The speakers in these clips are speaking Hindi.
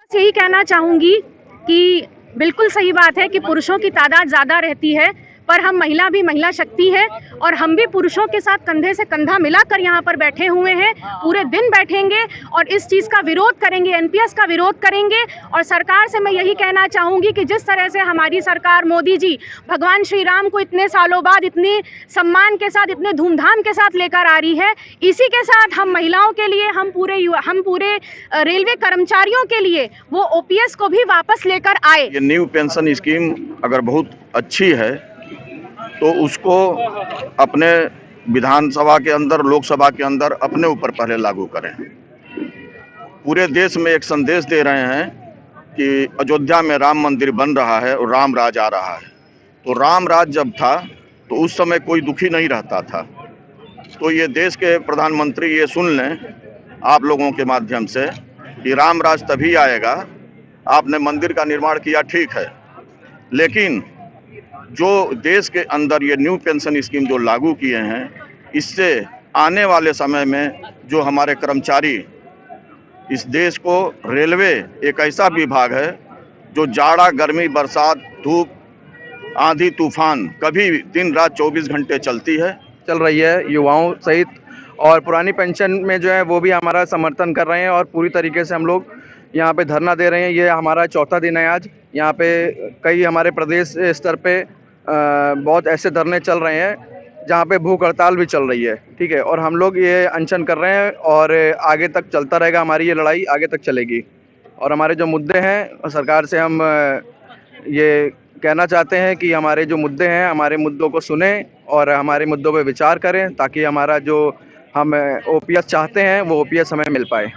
बस यही कहना चाहूँगी कि बिल्कुल सही बात है कि पुरुषों की तादाद ज़्यादा रहती है, पर हम महिला भी महिला शक्ति है और हम भी पुरुषों के साथ कंधे से कंधा मिलाकर यहाँ पर बैठे हुए हैं। पूरे दिन बैठेंगे और इस चीज़ का विरोध करेंगे, एनपीएस का विरोध करेंगे। और सरकार से मैं यही कहना चाहूँगी कि जिस तरह से हमारी सरकार मोदी जी भगवान श्री राम को इतने सालों बाद इतने सम्मान के साथ, इतने धूमधाम के साथ लेकर आ रही है, इसी के साथ हम महिलाओं के लिए, हम पूरे रेलवे कर्मचारियों के लिए वो ओपीएस को भी वापस लेकर आए। ये न्यू पेंशन स्कीम अगर बहुत अच्छी है तो उसको अपने विधानसभा के अंदर, लोकसभा के अंदर अपने ऊपर पहले लागू करें। पूरे देश में एक संदेश दे रहे हैं कि अयोध्या में राम मंदिर बन रहा है और राम राज आ रहा है। तो राम राज जब था तो उस समय कोई दुखी नहीं रहता था। तो ये देश के प्रधानमंत्री ये सुन लें आप लोगों के माध्यम से कि राम राज तभी आएगा, आपने मंदिर का निर्माण किया ठीक है, लेकिन जो देश के अंदर ये न्यू पेंशन स्कीम जो लागू किए हैं, इससे आने वाले समय में जो हमारे कर्मचारी, इस देश को रेलवे एक ऐसा विभाग है जो जाड़ा, गर्मी, बरसात, धूप, आंधी, तूफान कभी दिन रात 24 घंटे चल रही है युवाओं सहित। और पुरानी पेंशन में जो है वो भी हमारा समर्थन कर रहे हैं और पूरी तरीके से हम लोग यहाँ पे धरना दे रहे हैं। ये हमारा चौथा दिन है आज। यहाँ पे कई हमारे प्रदेश स्तर पे बहुत ऐसे धरने चल रहे हैं जहाँ पे भूख हड़ताल भी चल रही है, ठीक है। और हम लोग ये अनशन कर रहे हैं और आगे तक चलता रहेगा, हमारी ये लड़ाई आगे तक चलेगी। और हमारे जो मुद्दे हैं सरकार से हम ये कहना चाहते हैं कि हमारे जो मुद्दे हैं, हमारे मुद्दों को सुने और हमारे मुद्दों पे विचार करें, ताकि हमारा जो हम ओपीएस चाहते हैं वो ओपीएस हमें मिल पाए।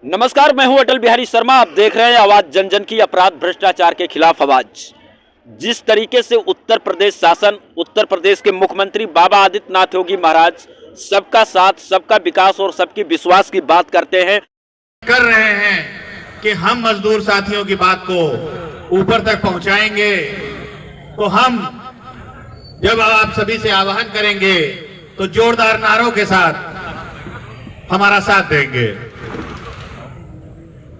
नमस्कार, मैं हूं अटल बिहारी शर्मा। आप देख रहे हैं आवाज जन जन की, अपराध भ्रष्टाचार के खिलाफ आवाज। जिस तरीके से उत्तर प्रदेश शासन, उत्तर प्रदेश के मुख्यमंत्री बाबा आदित्यनाथ योगी महाराज सबका साथ, सबका विकास और सबकी विश्वास की बात करते हैं, कर रहे हैं कि हम मजदूर साथियों की बात को ऊपर तक पहुंचाएंगे, तो हम जब आप सभी से आह्वान करेंगे तो जोरदार नारों के साथ हमारा साथ देंगे।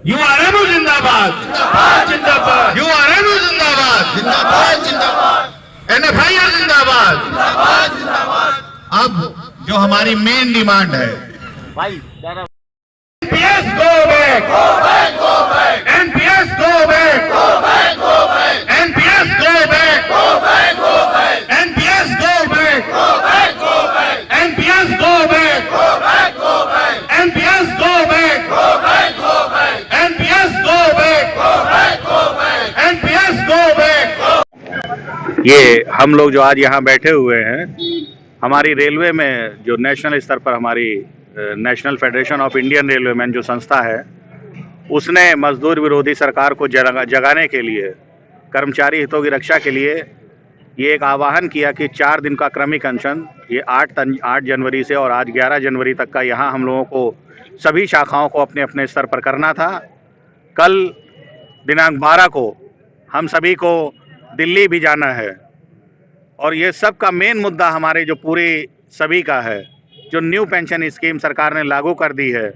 यूआरएमयू जिंदाबाद, जिंदाबाद जिंदाबाद, यूआरएमयू जिंदाबाद, जिंदाबाद जिंदाबाद, एनएफआईआर जिंदाबाद, जिंदाबाद जिंदाबाद। अब जो हमारी मेन डिमांड है, NPS go back, go back, go back, NPS go back, go back, go back, NPS go back, go back, go back, NPS go back, go back, go back, NPS go back, go back, go back, NPS go back, go back, go back, NPS go back, go back, go back, NPS go back। ये हम लोग जो आज यहाँ बैठे हुए हैं, हमारी रेलवे में जो नेशनल स्तर पर हमारी national federation of Indian railwaymen जो संस्था है, उसने मजदूर विरोधी सरकार को जगाने के लिए, कर्मचारी हितों की रक्षा के लिए ये एक आह्वान किया कि 4 दिन का क्रमिक अनशन, ये 8 जनवरी से और आज 11 जनवरी तक का यहाँ हम लोगों को सभी शाखाओं को अपने अपने स्तर पर करना था। कल दिनांक 12 को हम सभी को दिल्ली भी जाना है और ये सब का मेन मुद्दा हमारे जो पूरे सभी का है, जो न्यू पेंशन स्कीम सरकार ने लागू कर दी है,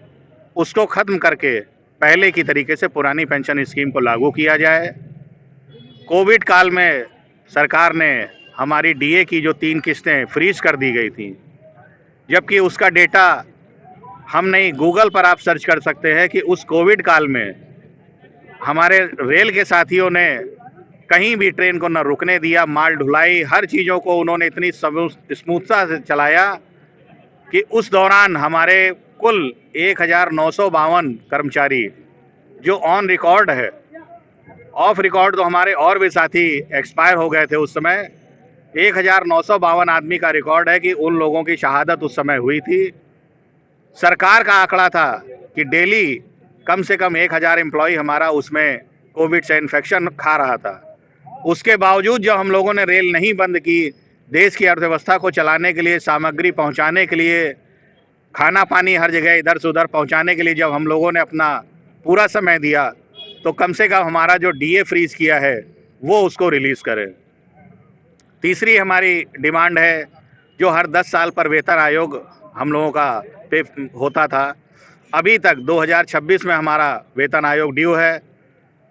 उसको ख़त्म करके पहले की तरीके से पुरानी पेंशन स्कीम को लागू किया जाए। कोविड काल में सरकार ने हमारी डीए की जो 3 किस्तें फ्रीज कर दी गई थी, जबकि उसका डेटा हम नहीं, गूगल पर आप सर्च कर सकते हैं कि उस कोविड काल में हमारे रेल के साथियों ने कहीं भी ट्रेन को न रुकने दिया, माल ढुलाई, हर चीज़ों को उन्होंने इतनी स्मूथता से चलाया कि उस दौरान हमारे कुल 1952 कर्मचारी जो ऑन रिकॉर्ड है, ऑफ रिकॉर्ड तो हमारे और भी साथी एक्सपायर हो गए थे उस समय, 1952 आदमी का रिकॉर्ड है कि उन लोगों की शहादत उस समय हुई थी। सरकार का आंकड़ा था कि डेली कम से कम 1000 एम्प्लॉय हमारा उसमें कोविड से इन्फेक्शन खा रहा था। उसके बावजूद जब हम लोगों ने रेल नहीं बंद की, देश की अर्थव्यवस्था को चलाने के लिए, सामग्री पहुंचाने के लिए, खाना पानी हर जगह इधर से उधर पहुंचाने के लिए जब हम लोगों ने अपना पूरा समय दिया, तो कम से कम हमारा जो डीए फ्रीज किया है वो उसको रिलीज़ करें। तीसरी हमारी डिमांड है, जो हर 10 साल पर वेतन आयोग हम लोगों का पे होता था, अभी तक 2026 में हमारा वेतन आयोग ड्यू है।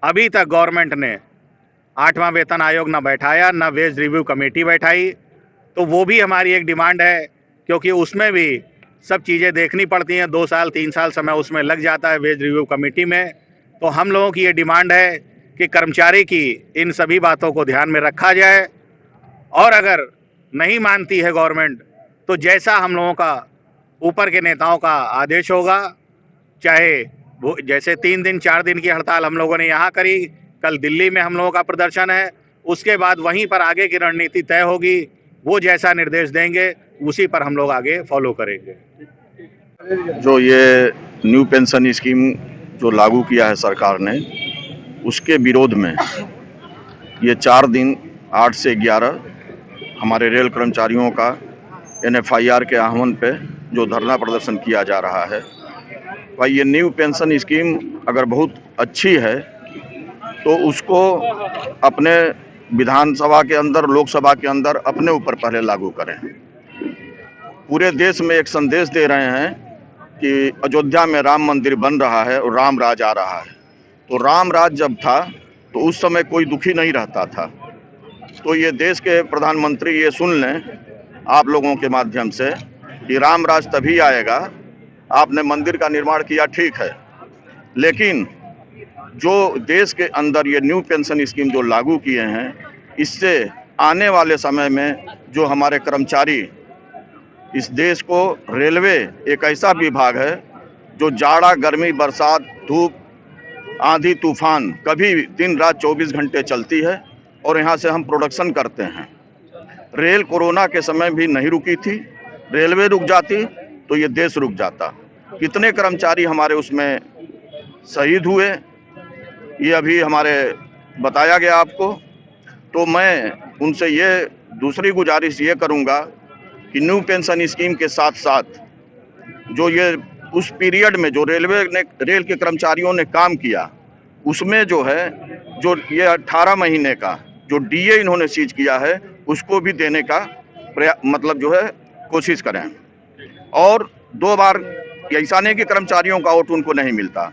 अभी तक गवर्नमेंट ने 8वां वेतन आयोग ना बैठाया, ना वेज रिव्यू कमेटी बैठाई। तो वो भी हमारी एक डिमांड है, क्योंकि उसमें भी सब चीज़ें देखनी पड़ती हैं। 2 साल 3 साल समय उसमें लग जाता है वेज रिव्यू कमेटी में। तो हम लोगों की ये डिमांड है कि कर्मचारी की इन सभी बातों को ध्यान में रखा जाए, और अगर नहीं मानती है गवर्नमेंट तो जैसा हम लोगों का ऊपर के नेताओं का आदेश होगा, चाहे वो जैसे 3 दिन 4 दिन की हड़ताल हम लोगों ने यहाँ करी, कल दिल्ली में हम लोगों का प्रदर्शन है, उसके बाद वहीं पर आगे की रणनीति तय होगी। वो जैसा निर्देश देंगे उसी पर हम लोग आगे फॉलो करेंगे। जो ये न्यू पेंशन स्कीम जो लागू किया है सरकार ने, उसके विरोध में ये 4 दिन 8 से 11 हमारे रेल कर्मचारियों का NFIR के आह्वान पे जो धरना प्रदर्शन किया जा रहा है। भाई ये न्यू पेंशन स्कीम अगर बहुत अच्छी है तो उसको अपने विधानसभा के अंदर, लोकसभा के अंदर अपने ऊपर पहले लागू करें। पूरे देश में एक संदेश दे रहे हैं कि अयोध्या में राम मंदिर बन रहा है और राम राज आ रहा है। तो राम राज जब था तो उस समय कोई दुखी नहीं रहता था। तो ये देश के प्रधानमंत्री ये सुन लें आप लोगों के माध्यम से कि राम राज तभी आएगा, आपने मंदिर का निर्माण किया ठीक है, लेकिन जो देश के अंदर ये न्यू पेंशन स्कीम जो लागू किए हैं, इससे आने वाले समय में जो हमारे कर्मचारी, इस देश को रेलवे एक ऐसा विभाग है जो जाड़ा, गर्मी, बरसात, धूप, आंधी, तूफान कभी दिन रात 24 घंटे चलती है और यहाँ से हम प्रोडक्शन करते हैं। रेल कोरोना के समय भी नहीं रुकी थी, रेलवे रुक जाती तो ये देश रुक जाता। कितने कर्मचारी हमारे उसमें शहीद हुए ये अभी हमारे बताया गया आपको। तो मैं उनसे ये दूसरी गुजारिश ये करूँगा कि न्यू पेंशन स्कीम के साथ साथ जो ये उस पीरियड में जो रेल के कर्मचारियों ने काम किया, उसमें जो है जो ये 18 महीने का जो DA इन्होंने सीज किया है उसको भी देने का मतलब जो है कोशिश करें। और 2 बार ऐसा नहीं कि कर्मचारियों का वोट उनको नहीं मिलता।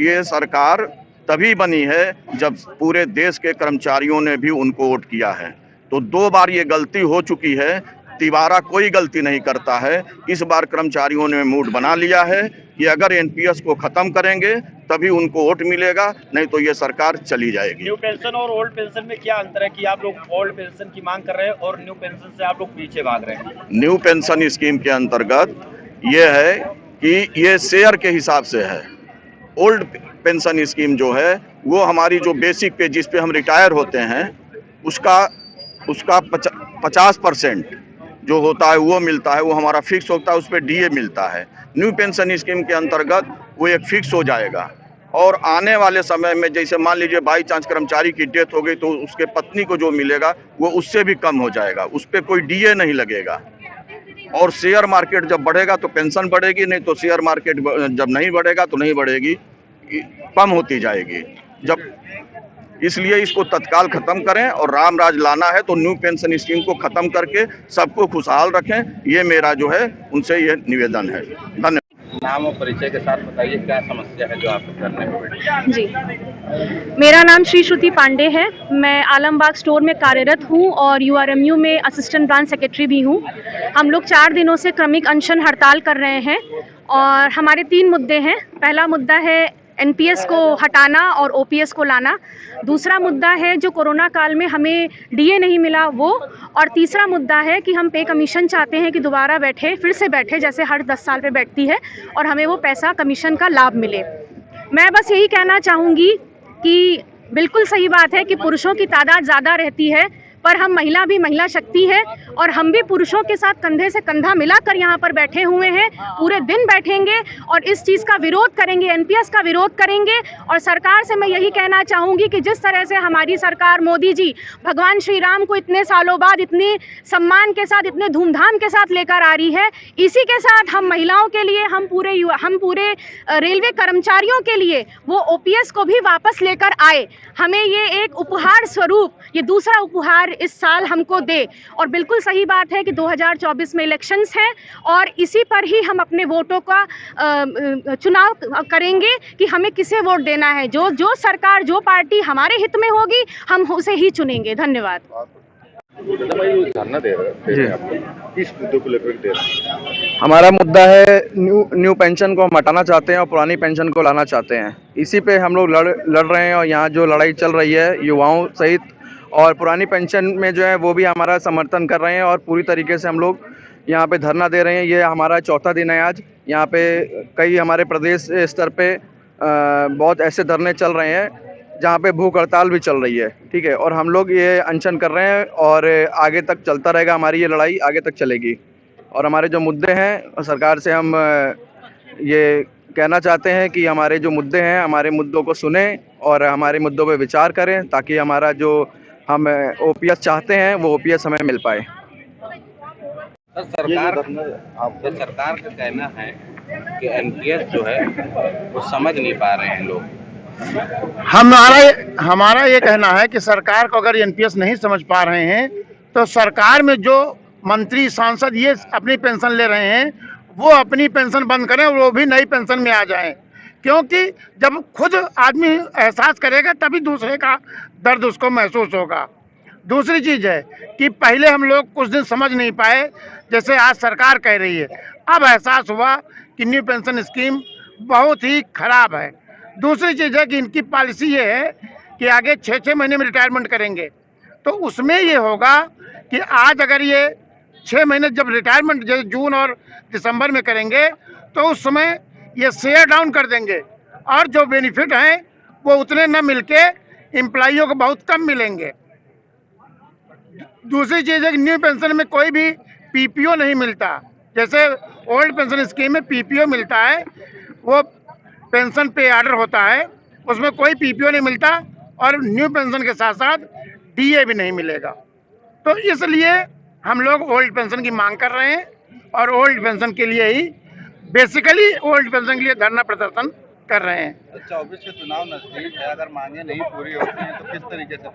ये सरकार तभी बनी है जब पूरे देश के कर्मचारियों ने भी उनको वोट किया है। तो 2 बार ये गलती हो चुकी है, तिबारा कोई गलती नहीं करता है। इस बार कर्मचारियों ने मूड बना लिया है कि अगर NPS को ख़त्म करेंगे तभी उनको वोट मिलेगा, नहीं तो ये सरकार चली जाएगी। न्यू पेंशन और ओल्ड पेंशन में क्या अंतर है कि आप लोग ओल्ड पेंशन की मांग कर रहे हैं और न्यू पेंशन से आप लोग पीछे भाग रहे हैं? न्यू पेंशन स्कीम के अंतर्गत ये है कि ये शेयर के हिसाब से है। ओल्ड पेंशन स्कीम जो है वो हमारी जो बेसिक पे जिस पे हम रिटायर होते हैं उसका 50% जो होता है वो मिलता है, वो हमारा फिक्स होता है, उस पर DA मिलता है। न्यू पेंशन स्कीम के अंतर्गत वो एक फिक्स हो जाएगा और आने वाले समय में जैसे मान लीजिए बाई चांस कर्मचारी की डेथ हो गई तो उसके पत्नी को जो मिलेगा वो उससे भी कम हो जाएगा, उस पर कोई DA नहीं लगेगा। और शेयर मार्केट जब बढ़ेगा तो पेंशन बढ़ेगी, नहीं तो शेयर मार्केट जब नहीं बढ़ेगा तो नहीं बढ़ेगी, कम होती जाएगी। जब इसलिए इसको तत्काल खत्म करें और राम राज लाना है तो न्यू पेंशन स्कीम को खत्म करके सबको खुशहाल रखें, ये मेरा जो है उनसे ये निवेदन है। धन्यवाद। नाम और परिचय के साथ बताइए क्या समस्या है जो आपको करने में? जी, मेरा नाम श्री श्रुति पांडे है। मैं आलमबाग स्टोर में कार्यरत हूँ और URMU में असिस्टेंट ब्रांच सेक्रेटरी भी हूँ। हम लोग 4 दिनों से क्रमिक अनशन हड़ताल कर रहे हैं और हमारे 3 मुद्दे हैं। पहला मुद्दा है NPS को हटाना और OPS को लाना। दूसरा मुद्दा है जो कोरोना काल में हमें DA नहीं मिला वो, और तीसरा मुद्दा है कि हम पे कमीशन चाहते हैं कि दोबारा फिर से बैठे जैसे हर 10 साल पे बैठती है और हमें वो पैसा कमीशन का लाभ मिले। मैं बस यही कहना चाहूँगी कि बिल्कुल सही बात है कि पुरुषों की तादाद ज़्यादा रहती है, पर हम महिला भी महिला शक्ति है और हम भी पुरुषों के साथ कंधे से कंधा मिलाकर यहाँ पर बैठे हुए हैं। पूरे दिन बैठेंगे और इस चीज़ का विरोध करेंगे, NPS का विरोध करेंगे। और सरकार से मैं यही कहना चाहूँगी कि जिस तरह से हमारी सरकार मोदी जी भगवान श्री राम को इतने सालों बाद इतने सम्मान के साथ, इतने धूमधाम के साथ लेकर आ रही है, इसी के साथ हम महिलाओं के लिए, हम पूरे रेलवे कर्मचारियों के लिए वो OPS को भी वापस लेकर आए। हमें ये एक उपहार स्वरूप, ये दूसरा उपहार अवसर इस साल हमको दे। और बिल्कुल सही बात है कि 2024 में इलेक्शंस हैं और इसी पर ही हम अपने वोटों का चुनाव करेंगे कि हमें किसे वोट देना है। जो सरकार, जो पार्टी हमारे हित में होगी, हम उसे ही चुनेंगे। धन्यवाद। धरना दे रहे हैं आपको, किस मुद्दे को लेकर दे रहे हैं? हमारा मुद्दा है न्यू पेंशन को हम हटाना चाहते हैं और पुरानी पेंशन को लाना चाहते हैं। इसी पे हम लोग लड़ रहे हैं और यहाँ जो लड़ाई चल रही है युवाओं सहित, और पुरानी पेंशन में जो है वो भी हमारा समर्थन कर रहे हैं और पूरी तरीके से हम लोग यहाँ पे धरना दे रहे हैं। ये हमारा चौथा दिन है आज। यहाँ पे कई हमारे प्रदेश स्तर पे बहुत ऐसे धरने चल रहे हैं जहाँ पे भूख हड़ताल भी चल रही है, ठीक है। और हम लोग ये अनशन कर रहे हैं और आगे तक चलता रहेगा, हमारी ये लड़ाई आगे तक चलेगी। और हमारे जो मुद्दे हैं सरकार से हम ये कहना चाहते हैं कि हमारे जो मुद्दे हैं, हमारे मुद्दों को सुने और हमारे मुद्दों पे विचार करें, ताकि हमारा जो हम ओपीएस चाहते हैं वो ओपीएस हमें मिल पाए। सर, सरकार का कहना है कि एनपीएस जो है वो समझ नहीं पा रहे हैं लोग। हमारा ये कहना है कि सरकार को अगर एनपीएस नहीं समझ पा रहे हैं तो सरकार में जो मंत्री सांसद ये अपनी पेंशन ले रहे हैं वो अपनी पेंशन बंद करें, वो भी नई पेंशन में आ जाएं। क्योंकि जब खुद आदमी एहसास करेगा तभी दूसरे का दर्द उसको महसूस होगा। दूसरी चीज़ है कि पहले हम लोग कुछ दिन समझ नहीं पाए, जैसे आज सरकार कह रही है, अब एहसास हुआ कि न्यू पेंशन स्कीम बहुत ही खराब है। दूसरी चीज़ है कि इनकी पॉलिसी ये है कि आगे 6-6 महीने में रिटायरमेंट करेंगे, तो उसमें ये होगा कि आज अगर ये 6 महीने जब रिटायरमेंट जैसे जून और दिसंबर में करेंगे तो उस समय ये शेयर डाउन कर देंगे और जो बेनिफिट हैं वो उतने न मिलके एम्प्लॉइयों को बहुत कम मिलेंगे। दूसरी चीज़ है कि न्यू पेंशन में कोई भी पीपीओ नहीं मिलता। जैसे ओल्ड पेंशन स्कीम में पीपीओ मिलता है, वो पेंशन पे ऑर्डर होता है, उसमें कोई पीपीओ नहीं मिलता और न्यू पेंशन के साथ साथ डीए भी नहीं मिलेगा। तो इसलिए हम लोग ओल्ड पेंशन की मांग कर रहे हैं और ओल्ड पेंशन के लिए ही बेसिकली ओल्ड पेंशन के लिए धरना प्रदर्शन कर रहे हैं। 24 के चुनाव नजदीक है, अगर मांगे नहीं पूरी होती हैं तो किस तरीके से?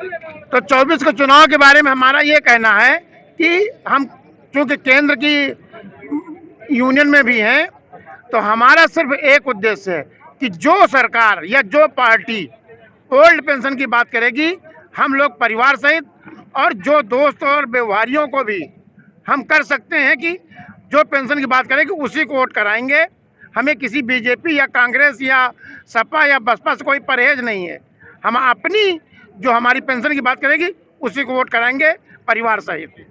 तो 24 के चुनाव के बारे में हमारा ये कहना है कि हम चूँकि केंद्र की यूनियन में भी हैं, तो हमारा सिर्फ एक उद्देश्य है कि जो सरकार या जो पार्टी ओल्ड पेंशन की बात करेगी, हम लोग परिवार सहित और जो दोस्त और व्यवहारियों को भी हम कर सकते हैं कि जो पेंशन की बात करेगी उसी को वोट कराएंगे। हमें किसी बीजेपी या कांग्रेस या सपा या बसपा से कोई परहेज नहीं है। हम अपनी जो हमारी पेंशन की बात करेगी उसी को वोट कराएंगे परिवार सहित।